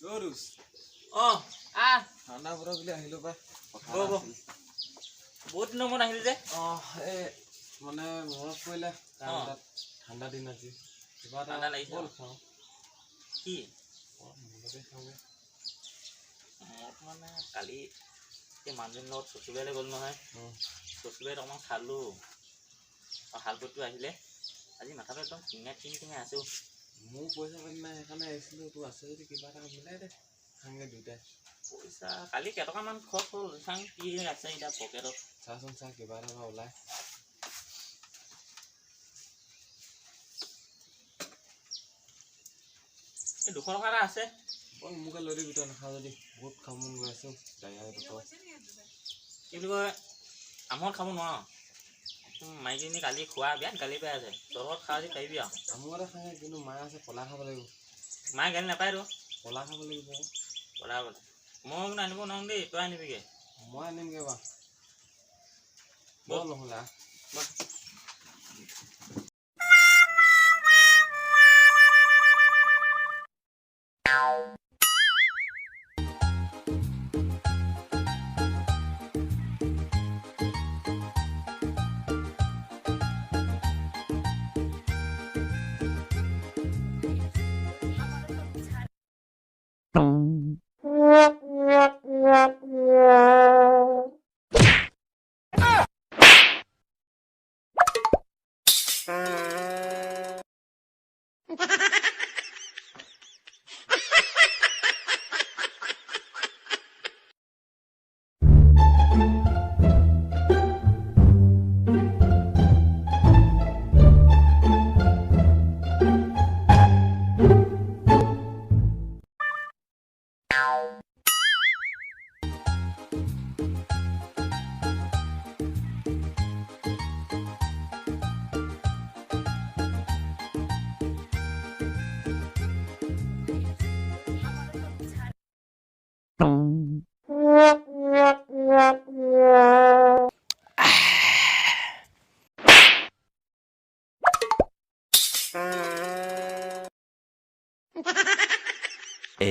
Lurus. Oh, ঠাণ্ডা বতৰ বুলি আহিলো পাই। বহুত দিনৰ মূৰত আহিলি যে। মানে মনত পৰিলে ঠাণ্ডা দিন আজি। কিবা এটা ঠাণ্ডা লাগিছে। বল খাওঁ। কি? মূলতে খাওঁগে। মোক মানে কালি এই মানুহজনৰ লগত চচুবাইলৈ গ'ল নহয়। চচুবাইত অকণমান খালোঁ। শালপতটো আহিলে। আজি মাথাটো একদম টিঙাই আছো। মোৰ পইচা পাতি নাই সেইকাৰণে আহিছিলোঁ। তোৰ আছে যদি কিবা এটা মিলাই দে। খাওঁগে দুইটাই। পইচা কালি কেইটকামান খৰচ হ'ল। চাং কি আছে এতিয়া পকেটত। চাচোন চা কিবা এটা ওলাই। এই 200 টকা এটা আছে। বল মোকে লৈ দিবি তই নাখাওঁ যদি। বহুত খাব মন গৈ আছে। কি বুলি কয় আমৰ খাব নোৱাৰ। মাইকজনী কালি খোৱা বিয়াত গালি পাই আছে। তলত খাওঁ যদি পাৰিবি আৰু। আমৰ এটা খাই কিন্তু মায়ে আছে কলা খাব লাগিব। মায়ে গালি নাপায়তো। কলা খাব লাগিব। কলা বোলে মই মানে আনিব নোৱাৰোঁ দেই। তই আনিবিগৈ। মই আনিমগে বা বল নহ'লে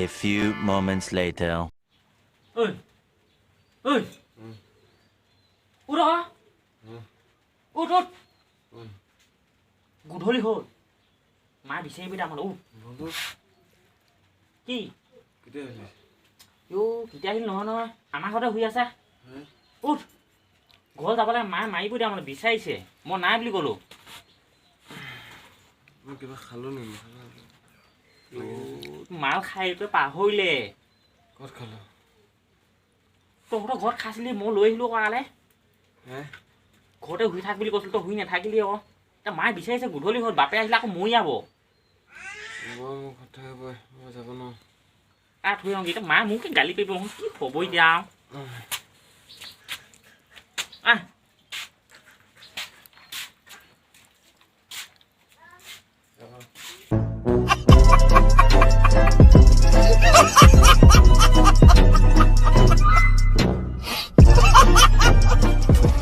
A few moments later. Ôi! Ôi! Út đó! Út! গধূলি হ'ল মা বিচাৰি বিটা মানে কি কেতিয়া আহিলি কেতিয়া আহিল নহয় আমাৰ ঘৰতে শুই আছে উঠ ঘৰ যাবলৈ মায়ে মাৰিব দিয়া মানে বিচাৰিছে মই নাই বুলি ক'লো মই কিবা খালো নেকি মাল খাই তই পাহৰিলে ক'ত খালো তহঁতৰ ঘৰত খাইছিলি মই লৈ আহিলো কৰালে ঘৰতে শুই থাক বুলি কৈছিলো তই শুই নাথাকিলি আকৌ এতিয়া মায়ে বিচাৰিছে গধূলি হ'ল বাপে আহিলে আকৌ মৰিয়াব মই যাব নোৱাৰো থৈ আহোঁ এতিয়া মায়ে মোকে গালি পাৰিব কি হ'ব এতিয়া